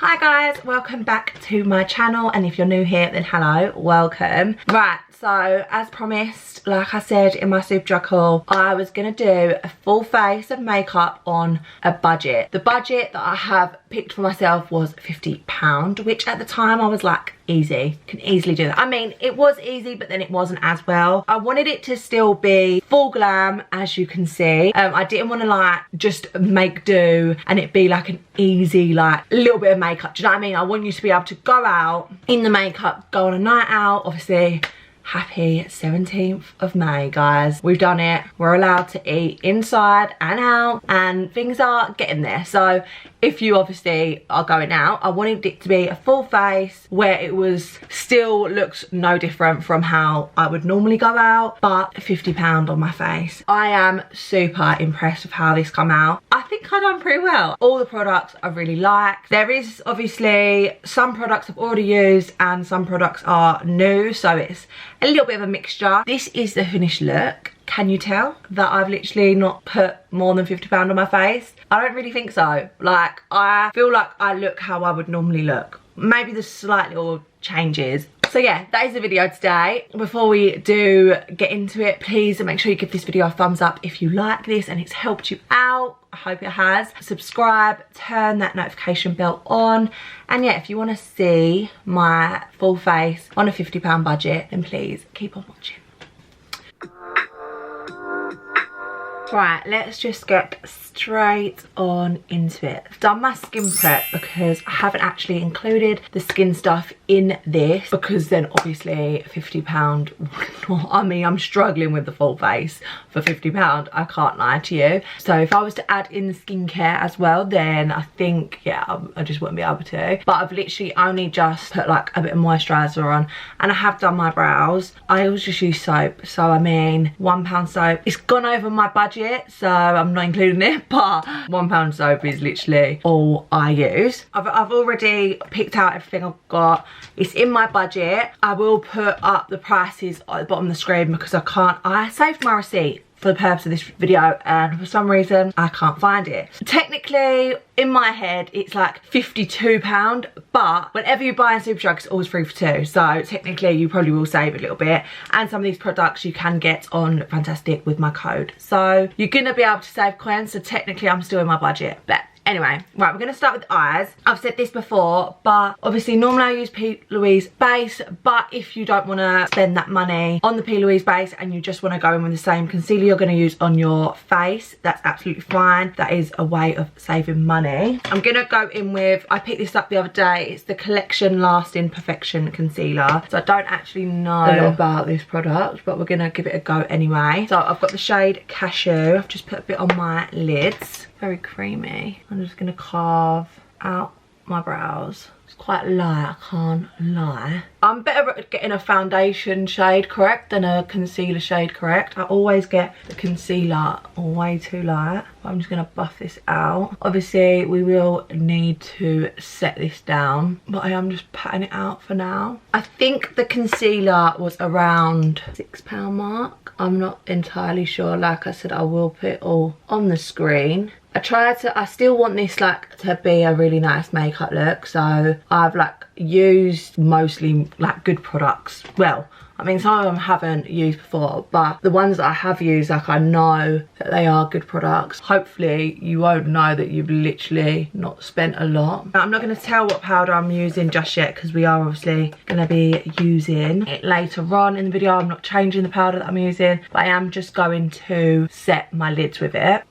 Hi guys, welcome back to my channel, and if you're new here then hello, welcome. Right, so as promised, like I said in my super drug haul, I was gonna do a full face of makeup on a budget. The budget that I have picked for myself was £50, which at the time I was like, easy, can easily do that. I mean, it was easy, but then it wasn't as well. I wanted it to still be full glam, as you can see. I didn't want to like just make do and it be like an easy like little bit of makeup. Do you know what I mean? I want you to be able to go out in the makeup, go on a night out. Obviously, happy 17th of May, guys. We've done it. We're allowed to eat inside and out, and things are getting there. So if you obviously are going out, I wanted it to be a full face where it was still looks no different from how I would normally go out, but £50 on my face. I am super impressed with how this come out. I think I've done pretty well. All the products I really like. There is obviously some products I've already used and some products are new, so it's a little bit of a mixture. This is the finished look. Can you tell that I've literally not put more than £50 on my face? I don't really think so. Like, I feel like I look how I would normally look. Maybe there's slight little changes. So yeah, that is the video today. Before we do get into it, please make sure you give this video a thumbs up if you like this and it's helped you out. I hope it has. Subscribe, turn that notification bell on. And yeah, if you want to see my full face on a £50 budget, then please keep on watching. Right, let's just get straight on into it. I've done my skin prep because I haven't actually included the skin stuff in this, because then obviously £50, I mean, I'm struggling with the full face for £50, I can't lie to you. So if I was to add in the skincare as well, then I think, yeah, I just wouldn't be able to. But I've literally only just put like a bit of moisturiser on, and I have done my brows. I always just use soap, so I mean, £1 soap. It's gone over my budget, so I'm not including it, but £1 soap is literally all I use. I've already picked out everything I've got. It's in my budget. I will put up the prices at the bottom of the screen because I saved my receipt for the purpose of this video, and for some reason I can't find it. Technically in my head it's like £52, but whenever you buy in Superdrug it's always 3 for 2, so technically you probably will save a little bit. And some of these products you can get on Fantastic with my code, so you're gonna be able to save coins. So technically I'm still in my budget. But anyway, right, we're going to start with the eyes. I've said this before, but obviously normally I use P. Louise base, but if you don't want to spend that money on the P. Louise base and you just want to go in with the same concealer you're going to use on your face, that's absolutely fine. That is a way of saving money. I'm going to go in with, I picked this up the other day, it's the Collection Lasting Perfection Concealer. So I don't actually know a lot about this product, but we're going to give it a go anyway. So I've got the shade Cashew. I've just put a bit on my lids. Very creamy. I'm just gonna carve out my brows. It's quite light, I can't lie. I'm better at getting a foundation shade correct than a concealer shade correct. I always get the concealer way too light. But I'm just gonna buff this out. Obviously we will need to set this down, but I am just patting it out for now. I think the concealer was around £6 mark. I'm not entirely sure. Like I said, I will put it all on the screen. I still want this like to be a really nice makeup look, so I've like used mostly like good products. Well, I mean, some of them I haven't used before, but the ones that I have used, like, I know that they are good products. Hopefully you won't know that you've literally not spent a lot. Now, I'm not going to tell what powder I'm using just yet because we are obviously going to be using it later on in the video. I'm not changing the powder that I'm using, but I am just going to set my lids with it.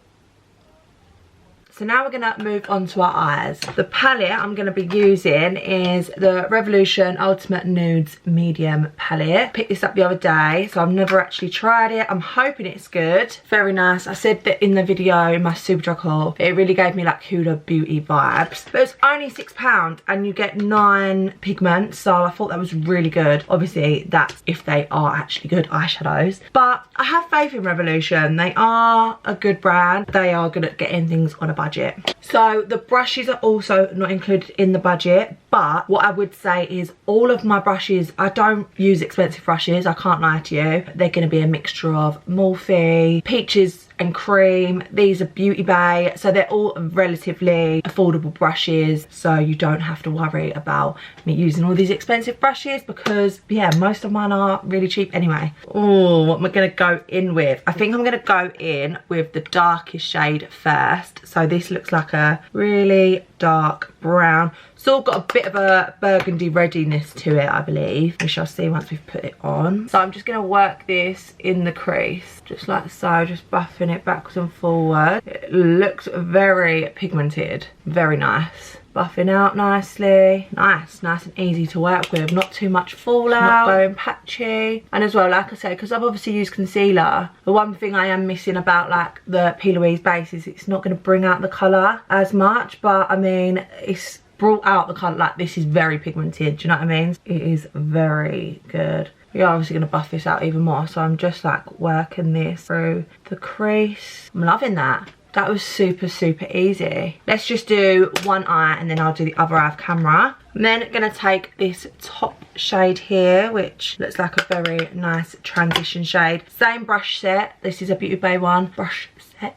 So now we're going to move on to our eyes. The palette I'm going to be using is the Revolution Ultimate Nudes Medium palette. Picked this up the other day, so I've never actually tried it. I'm hoping it's good. Very nice. I said that in the video, in my Superdrug haul, it really gave me like Huda Beauty vibes. But it's only £6 and you get 9 pigments, so I thought that was really good. Obviously, that's if they are actually good eyeshadows. But I have faith in Revolution. They are a good brand. They are good at getting things on a budget. So the brushes are also not included in the budget, but what I would say is all of my brushes, I don't use expensive brushes, I can't lie to you. They're going to be a mixture of Morphe, Peaches and Cream. These are Beauty Bay, so they're all relatively affordable brushes, so you don't have to worry about me using all these expensive brushes because, yeah, most of mine are really cheap anyway. Oh, what am I gonna go in with? I think I'm gonna go in with the darkest shade first. So this looks like a really dark brown. It's all got a bit of a burgundy readiness to it, I believe. We shall see once we've put it on. So I'm just gonna work this in the crease, just like so, just buffing it backwards and forward. It looks very pigmented, very nice. Buffing out nicely, nice and easy to work with, not too much fallout, not going patchy. And as well, like I said, because I've obviously used concealer, the one thing I am missing about like the P. Louise base is it's not going to bring out the colour as much, but I mean, it's brought out the colour. Like, this is very pigmented, do you know what I mean? It is very good. We are obviously going to buff this out even more, so I'm just like working this through the crease. I'm loving that. That was super easy. Let's just do one eye and then I'll do the other eye off camera. I'm then gonna take this top shade here, which looks like a very nice transition shade. Same brush set. This is a Beauty Bay one. Brush set.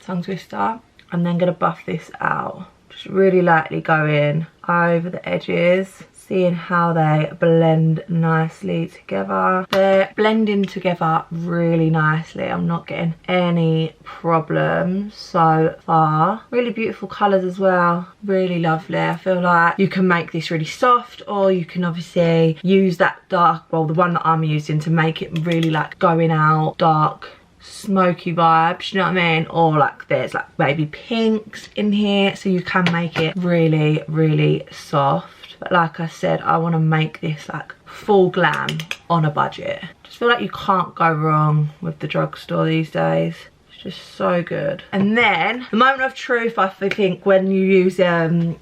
Tongue twister. I'm then gonna buff this out. Just really lightly go in over the edges, seeing how they blend nicely together. They're blending together really nicely. I'm not getting any problems so far. Really beautiful colours as well. Really lovely. I feel like you can make this really soft, or you can obviously use that dark, well, the one that I'm using, to make it really like going out dark, smoky vibes, you know what I mean? Or like there's like baby pinks in here, so you can make it really soft. But like I said, I want to make this like full glam on a budget. Just feel like you can't go wrong with the drugstore these days. It's just so good. And then the moment of truth, I think, when you use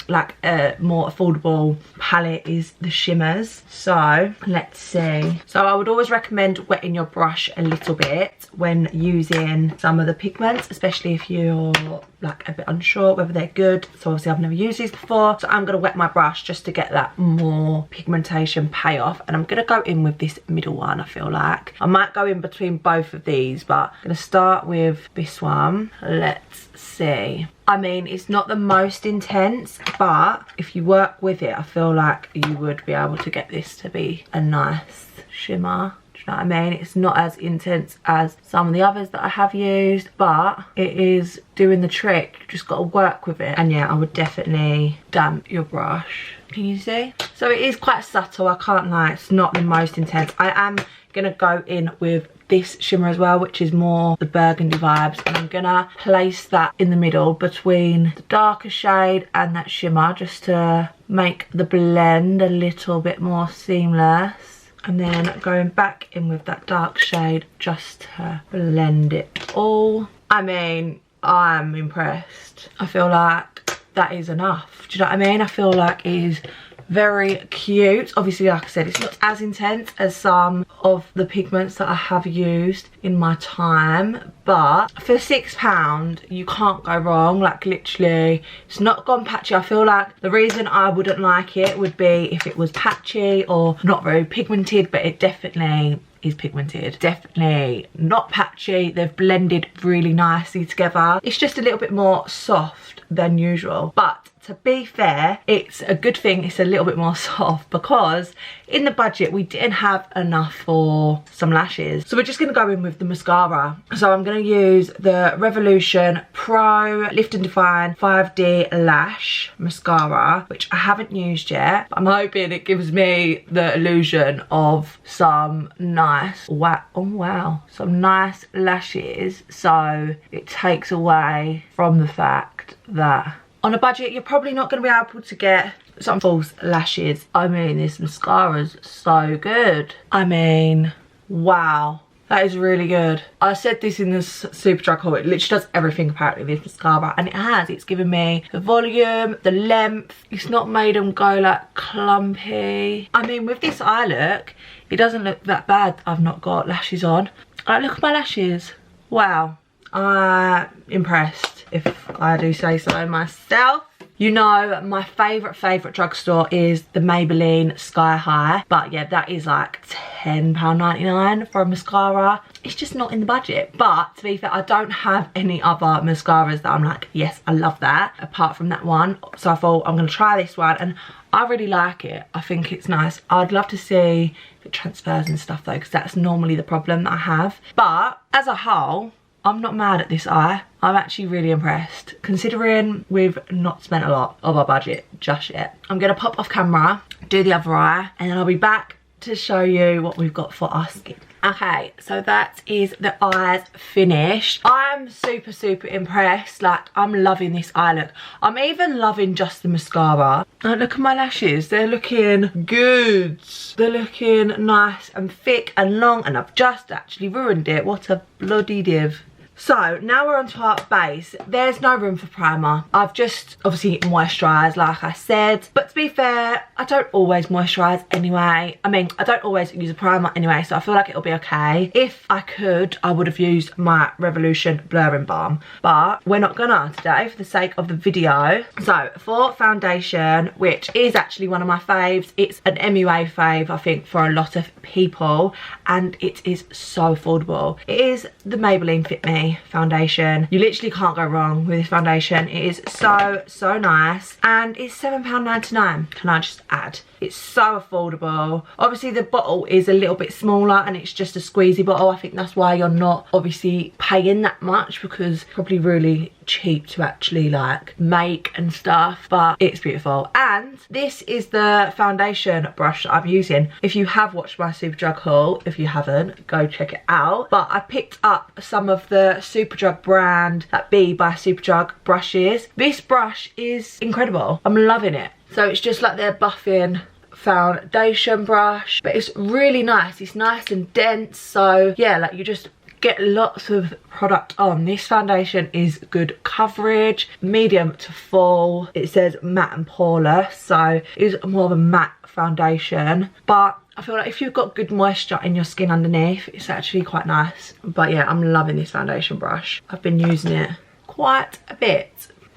like a more affordable palette is the shimmers. So let's see. So I would always recommend wetting your brush a little bit when using some of the pigments, especially if you're like a bit unsure whether they're good. So obviously I've never used these before, so I'm gonna wet my brush just to get that more pigmentation payoff. And I'm gonna go in with this middle one. I feel like I might go in between both of these, but I'm gonna start with this one. Let's see. I mean, it's not the most intense, but if you work with it, I feel like you would be able to get this to be a nice shimmer. Do you know what I mean? It's not as intense as some of the others that I have used, but it is doing the trick. You just got to work with it. And yeah, I would definitely damp your brush. Can you see? So it is quite subtle, I can't lie. It's not the most intense. I am gonna go in with this shimmer as well, which is more the burgundy vibes, and I'm gonna place that in the middle between the darker shade and that shimmer, just to make the blend a little bit more seamless. And then going back in with that dark shade just to blend it all. I mean, I'm impressed. I feel like that is enough. Do you know what I mean? I feel like it is very cute. Obviously, like I said, it's not as intense as some of the pigments that I have used in my time, but for £6 you can't go wrong. Like, literally, it's not gone patchy. I feel like the reason I wouldn't like it would be if it was patchy or not very pigmented, but it definitely is pigmented. Definitely not patchy. They've blended really nicely together. It's just a little bit more soft than usual, but to be fair, it's a good thing it's a little bit more soft, because in the budget we didn't have enough for some lashes. So we're just going to go in with the mascara. So I'm going to use the Revolution Pro Lift and Define 5D Lash Mascara, which I haven't used yet. I'm hoping it gives me the illusion of some nice, some nice lashes, so it takes away from the fact that on a budget you're probably not going to be able to get some false lashes. I mean, this mascara's so good. I mean, wow, that is really good. I said this in this Superdrug haul, it literally does everything apparently, this mascara, and it has. It's given me the volume, the length. It's not made them go like clumpy. I mean, with this eye look, it doesn't look that bad. I've not got lashes on. Like, look at my lashes. Wow, I'm impressed, if I do say so myself. You know, my favourite drugstore is the Maybelline Sky High. But yeah, that is like £10.99 for a mascara. It's just not in the budget. But to be fair, I don't have any other mascaras that I'm like, yes, I love that, apart from that one. So I thought I'm going to try this one, and I really like it. I think it's nice. I'd love to see if it transfers and stuff though, because that's normally the problem that I have. But as a whole, I'm not mad at this eye. I'm actually really impressed, considering we've not spent a lot of our budget just yet. I'm going to pop off camera, do the other eye, and then I'll be back to show you what we've got for our skin. Okay, so that is the eyes finished. I'm super impressed. Like, I'm loving this eye look. I'm even loving just the mascara. Like, look at my lashes. They're looking good. They're looking nice and thick and long, and I've just actually ruined it. What a bloody div. So now we're on to our base. There's no room for primer. I've just obviously moisturised like I said, but to be fair, I don't always moisturise anyway. I mean, I don't always use a primer anyway, so I feel like it'll be okay. If I could, I would have used my Revolution Blurring Balm, but we're not gonna today for the sake of the video. So for foundation, which is actually one of my faves, it's an MUA fave I think for a lot of people, and it is so affordable. It is the Maybelline Fit Me foundation. You literally can't go wrong with this foundation. It is so nice, and it's £7.99. Can I just add, it's so affordable. Obviously the bottle is a little bit smaller and it's just a squeezy bottle. I think that's why you're not obviously paying that much, because it's probably really cheap to actually like make and stuff, but it's beautiful. And this is the foundation brush that I'm using. If you have watched my Superdrug haul, if you haven't, go check it out. But I picked up some of the Superdrug brand, that B by Superdrug brushes. This brush is incredible. I'm loving it. So it's just like their buffing foundation brush, but it's really nice. It's nice and dense, so yeah, like you just get lots of product on. This foundation is good coverage, medium to full. It says matte and poreless, so it's more of a matte foundation, but I feel like if you've got good moisture in your skin underneath, it's actually quite nice. But yeah, I'm loving this foundation brush. I've been using it quite a bit.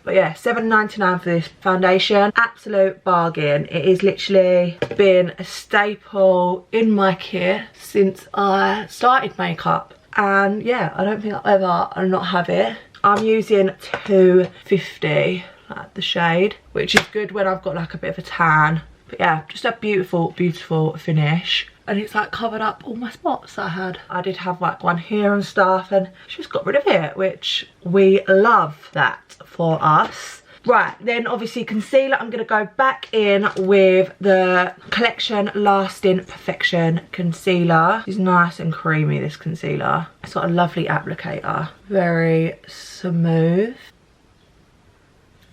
But yeah, £7.99 for this foundation. Absolute bargain. It has literally been a staple in my kit since I started makeup. And yeah, I don't think I'll ever not have it. I'm using 250, like the shade, which is good when I've got like a bit of a tan. But yeah, just a beautiful finish. And it's like covered up all my spots that I had. I did have like one here and stuff, and she just got rid of it, which we love that for us. Right, then obviously concealer, I'm going to go back in with the Collection Lasting Perfection concealer. It's nice and creamy, this concealer. It's got a lovely applicator, very smooth.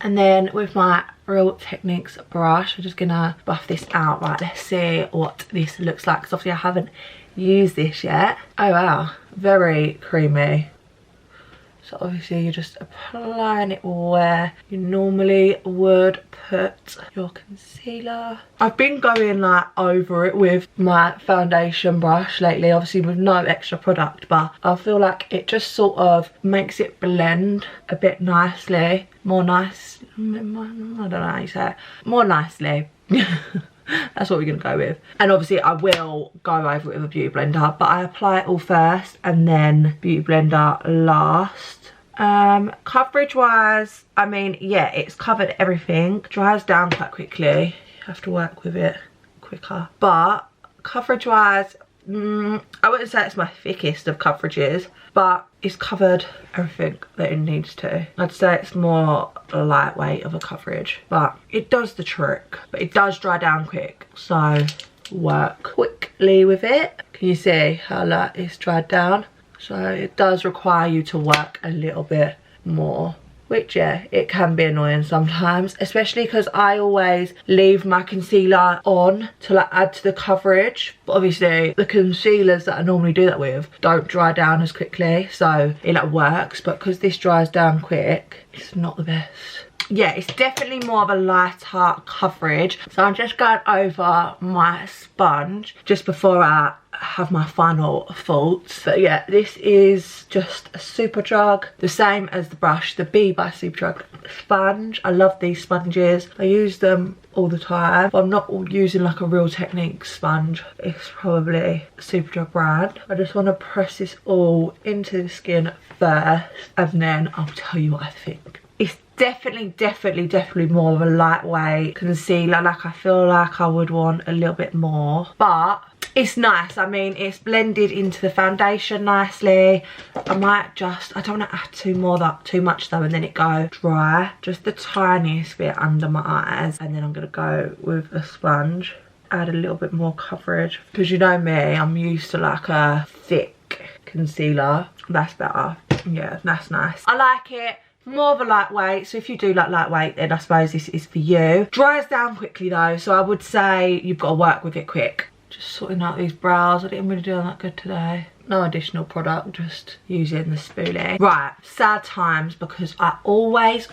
And then with my Real Techniques brush, I'm just gonna buff this out. Right, let's see what this looks like, because obviously I haven't used this yet. Oh wow, very creamy. So obviously you're just applying it where you normally would put your concealer. I've been going like over it with my foundation brush lately, obviously with no extra product, but I feel like it just sort of makes it blend a bit nicely. More nice, I don't know how you say it. More nicely. That's what we're going to go with. And obviously I will go over it with a beauty blender, but I apply it all first and then beauty blender last. Coverage wise, I mean, yeah, it's covered everything. Dries down quite quickly. You have to work with it quicker. But coverage wise, I wouldn't say it's my thickest of coverages, but it's covered everything that it needs to. I'd say it's more lightweight of a coverage, but it does the trick. But it does dry down quick, so work quickly with it. Can you see how light it's dried down? So it does require you to work a little bit more, which yeah, it can be annoying sometimes, especially because I always leave my concealer on to like add to the coverage, but obviously the concealers that I normally do that with don't dry down as quickly, so it like works, but because this dries down quick, it's not the best. Yeah, it's definitely more of a lighter coverage, so I'm just going over my sponge just before I have my final thoughts. But yeah, this is just a Superdrug, the same as the brush, the B by Superdrug sponge. I love these sponges. I use them all the time. But I'm not using like a Real Techniques sponge. It's probably a Superdrug brand. I just want to press this all into the skin first, and then I'll tell you what I think. It's definitely more of a lightweight concealer. Like, I feel like I would want a little bit more, but it's nice. I mean, it's blended into the foundation nicely. I might just, I don't want to add too much though, and then it go dry. Just the tiniest bit under my eyes, and then I'm gonna go with a sponge, add a little bit more coverage, because you know me, I'm used to like a thick concealer. That's better. Yeah, that's nice. I like it. More of a lightweight, so if you do like lightweight, then I suppose this is for you. Dries down quickly though, so I would say you've got to work with it quick. Just sorting out these brows. I didn't really do that good today. No additional product, just using the spoolie. Right, sad times, because I always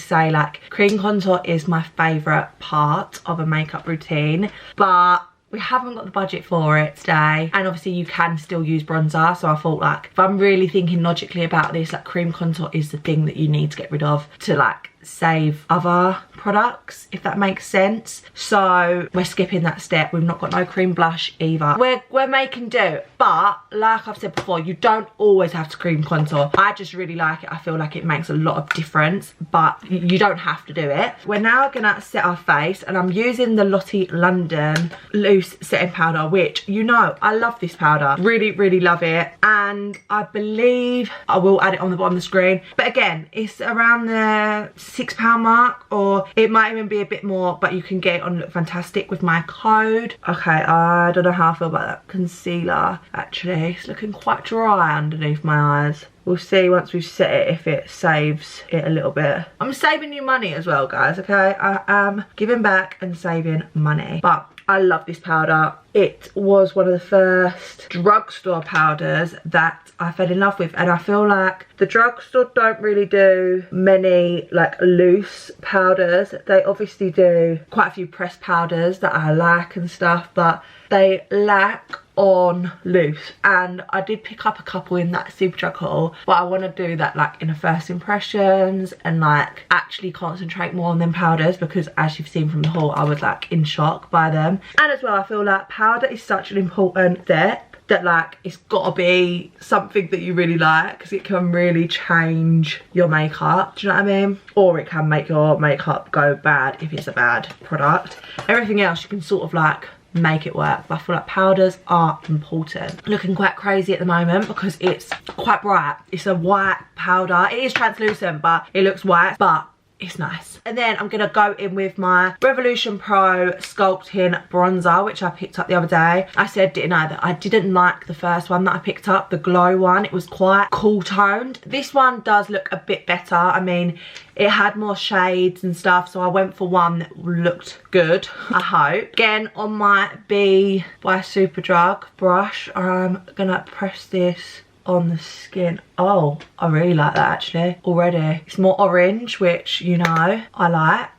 say like cream contour is my favourite part of a makeup routine, but we haven't got the budget for it today, and obviously you can still use bronzer, so I thought like if I'm really thinking logically about this, like cream contour is the thing that you need to get rid of to like save other products, if that makes sense. So we're skipping that step. We've not got no cream blush either. We're making do, but like I've said before, you don't always have to cream contour. I just really like it. I feel like it makes a lot of difference, but you don't have to do it. We're now gonna set our face, and I'm using the Lottie London loose setting powder, which, you know, I love this powder. Really love it, and I believe I will add it on the bottom of the screen, but again, it's around the £6 mark, or it might even be a bit more, but you can get it on Look Fantastic with my code. Okay, I don't know how I feel about that concealer. Actually, it's looking quite dry underneath my eyes. We'll see once we've set it if it saves it a little bit. I'm saving you money as well, guys, okay? I am giving back and saving money. But I love this powder. It was one of the first drugstore powders that I fell in love with, and I feel like the drugstore don't really do many like loose powders. They obviously do quite a few pressed powders that I like and stuff, but they lack on loose, and I did pick up a couple in that Superdrug haul, but I want to do that like in a first impressions and like actually concentrate more on them powders, because as you've seen from the haul, I was like in shock by them. And as well, I feel like powder is such an important step, that like it's gotta be something that you really like, because it can really change your makeup, do you know what I mean? Or it can make your makeup go bad if it's a bad product. Everything else you can sort of like make it work, but I feel like powders are important. Looking quite crazy at the moment because it's quite bright. It's a white powder. It is translucent, but it looks white, but it's nice. And then I'm gonna go in with my Revolution Pro Sculpting Bronzer, which I picked up the other day. I said, didn't I, that I didn't like the first one that I picked up, the glow one. It was quite cool toned. This one does look a bit better. I mean, it had more shades and stuff, so I went for one that looked good, I hope. Again, on my B by Superdrug brush, I'm gonna press this on the skin. Oh, I really like that actually already. It's more orange, which, you know, I like.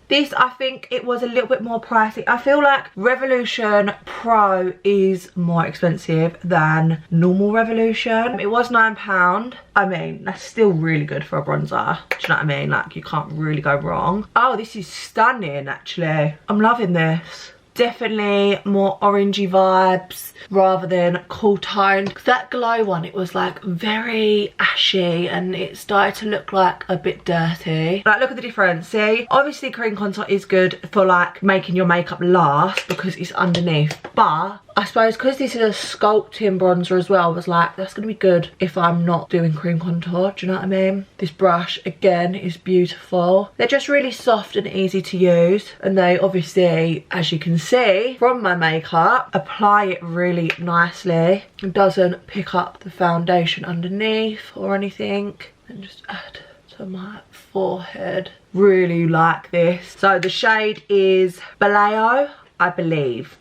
This, I think it was a little bit more pricey. I feel like Revolution Pro is more expensive than normal Revolution. It was £9. I mean, that's still really good for a bronzer. Do you know what I mean? Like, you can't really go wrong. Oh, this is stunning actually. I'm loving this. Definitely more orangey vibes rather than cool toned. That glow one, it was like very ashy and it started to look like a bit dirty. Like, look at the difference. See, obviously cream contour is good for like making your makeup last because it's underneath, but I suppose because this is a sculpting bronzer as well, I was like, that's gonna be good if I'm not doing cream contour, do you know what I mean? This brush again is beautiful. They're just really soft and easy to use, and they obviously, as you can see from my makeup, apply it really nicely. It doesn't pick up the foundation underneath or anything. And just add to my forehead. Really like this. So the shade is Baleo, I believe.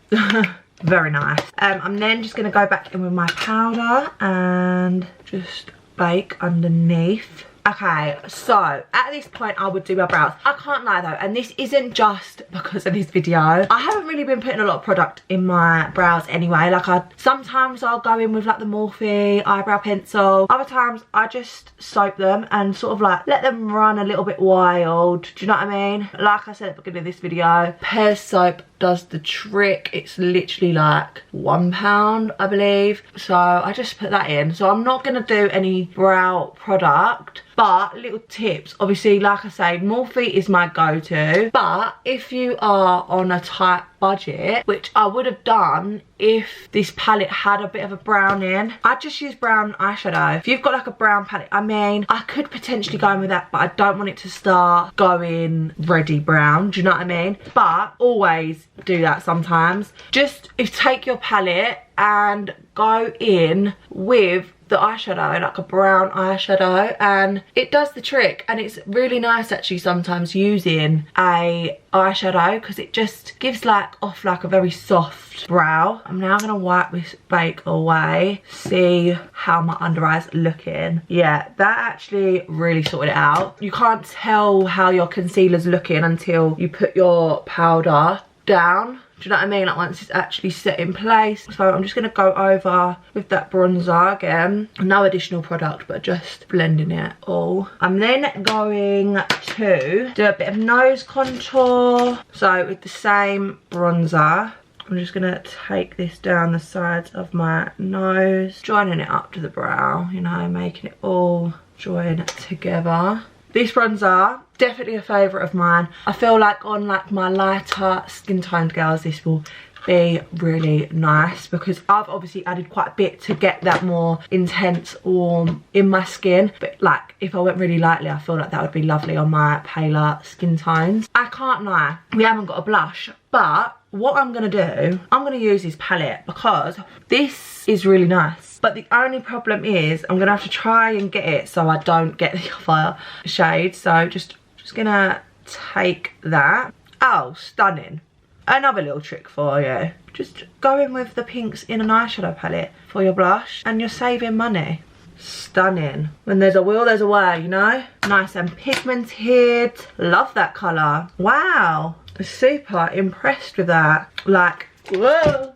Very nice. I'm then just going to go back in with my powder and just bake underneath. Okay, so at this point I would do my brows. I can't lie though, and this isn't just because of this video. I haven't really been putting a lot of product in my brows anyway. Like sometimes I'll go in with like the Morphe eyebrow pencil. Other times I just soap them and sort of like let them run a little bit wild. Do you know what I mean? Like I said at the beginning of this video, Pears soap does the trick. It's literally like £1, I believe. So I just put that in. So I'm not gonna do any brow product. But little tips, obviously, like I say, Morphe is my go-to. But if you are on a tight budget, which I would have done if this palette had a bit of a brown in, I'd just use brown eyeshadow. If you've got like a brown palette, I mean, I could potentially go in with that, but I don't want it to start going reddy brown. Do you know what I mean? But always do that sometimes. Just take your palette and go in with the eyeshadow, like a brown eyeshadow, and it does the trick. And it's really nice actually sometimes using a eyeshadow because it just gives like off like a very soft brow. I'm now gonna wipe this bake away, see how my under eyes are looking. Yeah, that actually really sorted it out. You can't tell how your concealer's looking until you put your powder down. Do you know what I mean? Like once it's actually set in place. So I'm just going to go over with that bronzer again. No additional product, but just blending it all. I'm then going to do a bit of nose contour. So with the same bronzer, I'm just going to take this down the sides of my nose, joining it up to the brow, you know, making it all join together. This bronzer, definitely a favourite of mine. I feel like on like my lighter skin toned girls, this will be really nice because I've obviously added quite a bit to get that more intense warm in my skin. But like if I went really lightly, I feel like that would be lovely on my paler skin tones. I can't lie, we haven't got a blush, but what I'm going to do, I'm going to use this palette because this is really nice. But the only problem is I'm going to have to try and get it so I don't get the other shade. So just going to take that. Oh, stunning. Another little trick for you. Just go in with the pinks in an eyeshadow palette for your blush and you're saving money. Stunning. When there's a will, there's a way, you know? Nice and pigmented. Love that colour. Wow. Super impressed with that. Like, whoa.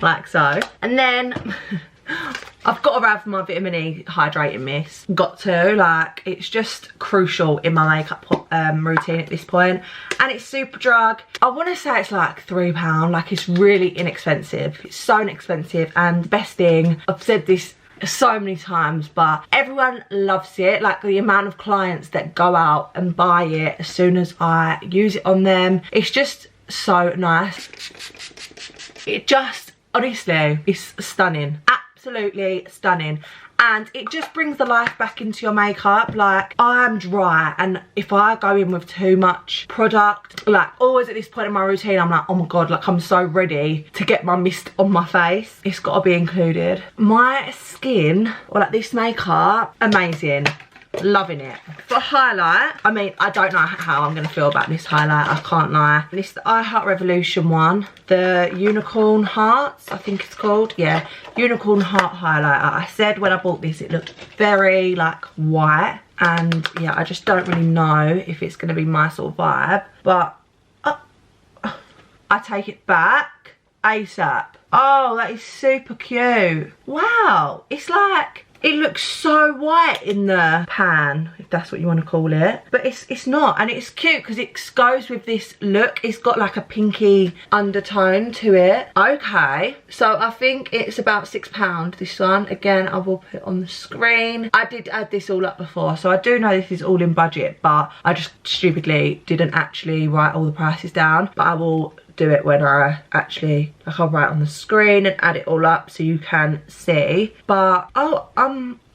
Like so. And then I've got to have my vitamin E hydrating mist. Got to, like, it's just crucial in my makeup routine at this point. And it's super drug. I want to say it's like £3. Like, it's really inexpensive. It's so inexpensive. And the best thing, I've said this so many times, but everyone loves it. Like the amount of clients that go out and buy it as soon as I use it on them, it's just so nice. It just, honestly, it's stunning. Absolutely stunning. And it just brings the life back into your makeup. Like, I'm dry, and if I go in with too much product, like always at this point in my routine, I'm like, oh my god, like I'm so ready to get my mist on my face. It's got to be included. My skin, or like this makeup, amazing. Loving it. For highlight, I mean, I don't know how I'm going to feel about this highlight, I can't lie. This is the I Heart Revolution one, the Unicorn Hearts, I think it's called. Yeah, Unicorn Heart highlighter. I said when I bought this it looked very like white, and yeah, I just don't really know if it's going to be my sort of vibe, but I take it back ASAP. Oh, that is super cute. Wow, it's like, it looks so white in the pan, if that's what you want to call it. But it's not, and it's cute because it goes with this look. It's got like a pinky undertone to it. Okay, so I think it's about £6, this one. Again, I will put it on the screen. I did add this all up before, so I do know this is all in budget, but I just stupidly didn't actually write all the prices down. But I will do it when I actually, like, I'll write on the screen and add it all up so you can see. But oh,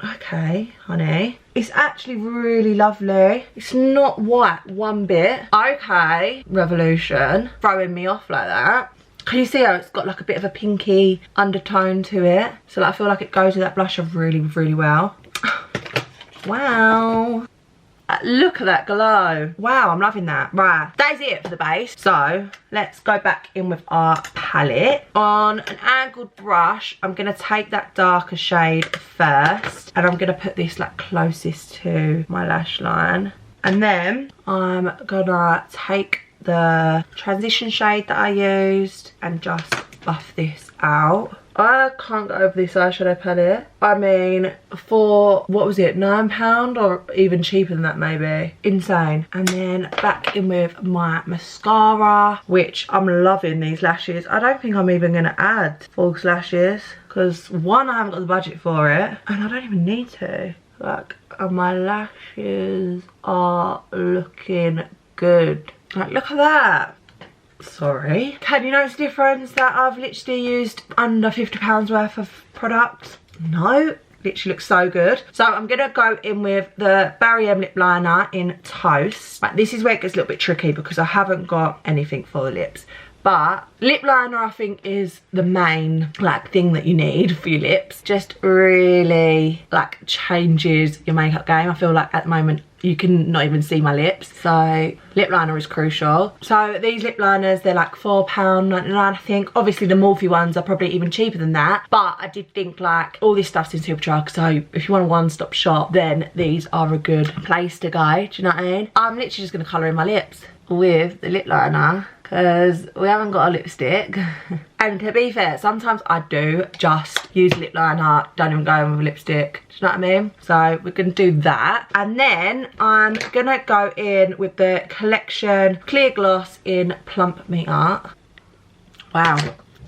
okay, honey, it's actually really lovely. It's not white one bit. Okay, Revolution, throwing me off like that. Can you see how it's got like a bit of a pinky undertone to it? So like, I feel like it goes with that blusher really, really well. Wow. Look at that glow. Wow, I'm loving that. Right, that is it for the base. So let's go back in with our palette. On an angled brush, I'm going to take that darker shade first. And I'm going to put this like closest to my lash line. And then I'm going to take the transition shade that I used and just buff this out. I can't go over this eyeshadow palette. I mean, for, what was it, £9 or even cheaper than that maybe. Insane. And then back in with my mascara, which I'm loving these lashes. I don't think I'm even going to add false lashes because one, I haven't got the budget for it and I don't even need to. Like, my lashes are looking good. Like, look at that. Sorry. Can you notice the difference that I've literally used under £50 worth of product? No. Literally looks so good. So I'm going to go in with the Barry M lip liner in Toast. Like, this is where it gets a little bit tricky because I haven't got anything for the lips. But lip liner, I think, is the main like thing that you need for your lips. Just really like changes your makeup game. I feel like at the moment you can not even see my lips, so lip liner is crucial. So these lip liners, they're like £4.99 I think. Obviously the Morphe ones are probably even cheaper than that, but I did think like all this stuff's in Superdrug, so if you want a one-stop shop, then these are a good place to go. Do you know what I mean? I'm literally just going to colour in my lips with the lip liner because we haven't got a lipstick. And to be fair, sometimes I do just use lip liner, don't even go in with a lipstick. Do you know what I mean? So we're going to do that. And then I'm going to go in with the Collection Clear Gloss in Plump Me Up. Wow.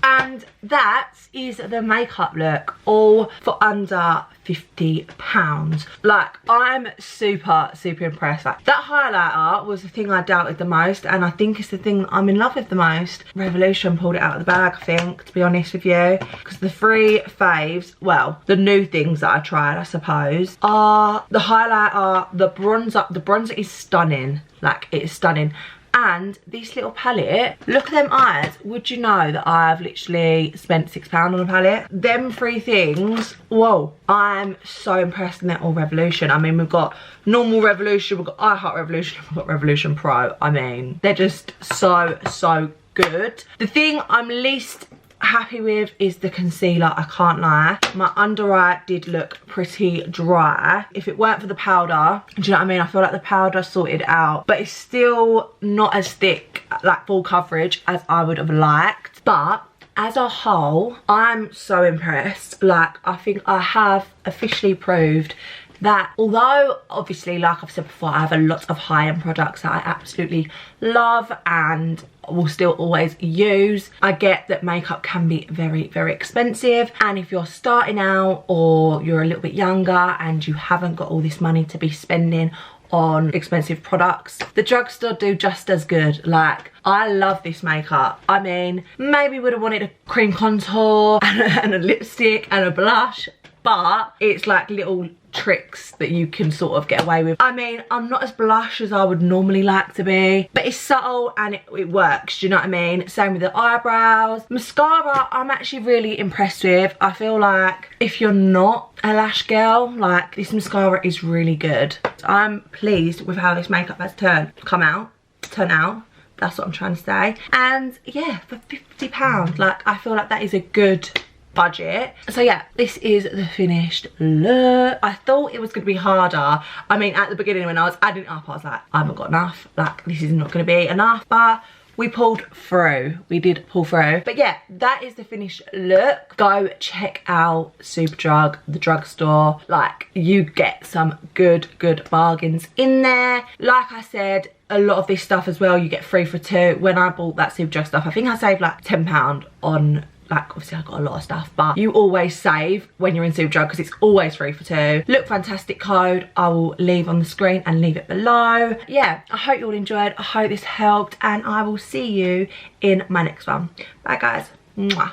And that is the makeup look, all for under £50. Like, I'm super impressed. Like, that highlighter was the thing I doubted the most, and I think it's the thing that I'm in love with the most. Revolution pulled it out of the bag, I think, to be honest with you, because the three faves, well, the new things that I tried, I suppose, are the highlighter, the bronzer. The bronzer is stunning. Like, it is stunning. And this little palette, look at them eyes. Would you know that I've literally spent £6 on a palette? Them three things, whoa. I'm so impressed, and they're all Revolution. I mean, we've got normal Revolution, we've got I Heart Revolution, we've got Revolution Pro. I mean, they're just so good. The thing I'm least happy with is the concealer, I can't lie. My under eye did look pretty dry. If it weren't for the powder, do you know what I mean? I feel like the powder sorted out, but it's still not as thick, like full coverage, as I would have liked. But as a whole, I'm so impressed. Like, I think I have officially proved that although obviously, like I've said before, I have a lot of high-end products that I absolutely love and will still always use, I get that makeup can be very expensive, and if you're starting out or you're a little bit younger and you haven't got all this money to be spending on expensive products, the drugstore do just as good. Like, I love this makeup. I mean, maybe would have wanted a cream contour and a lipstick and a blush, but it's like little tricks that you can sort of get away with. I mean, I'm not as blush as I would normally like to be, but it's subtle and it works, do you know what I mean? Same with the eyebrows. Mascara, I'm actually really impressed with. I feel like if you're not a lash girl, like, this mascara is really good. I'm pleased with how this makeup has turned out. That's what I'm trying to say. And yeah, for £50, like, I feel like that is a good budget. So yeah, this is the finished look. I thought it was going to be harder. I mean, at the beginning when I was adding it up, I was like, I haven't got enough. Like, this is not going to be enough. But we pulled through. We did pull through. But yeah, that is the finished look. Go check out Superdrug, the drugstore. Like, you get some good bargains in there. Like I said, a lot of this stuff as well, you get 3 for 2. When I bought that Superdrug stuff, I think I saved like £10 on, like, obviously I got a lot of stuff, but you always save when you're in Superdrug because it's always 3 for 2. Look Fantastic code I will leave on the screen and leave it below. Yeah, I hope you all enjoyed. I hope this helped, and I will see you in my next one. Bye guys. Mwah.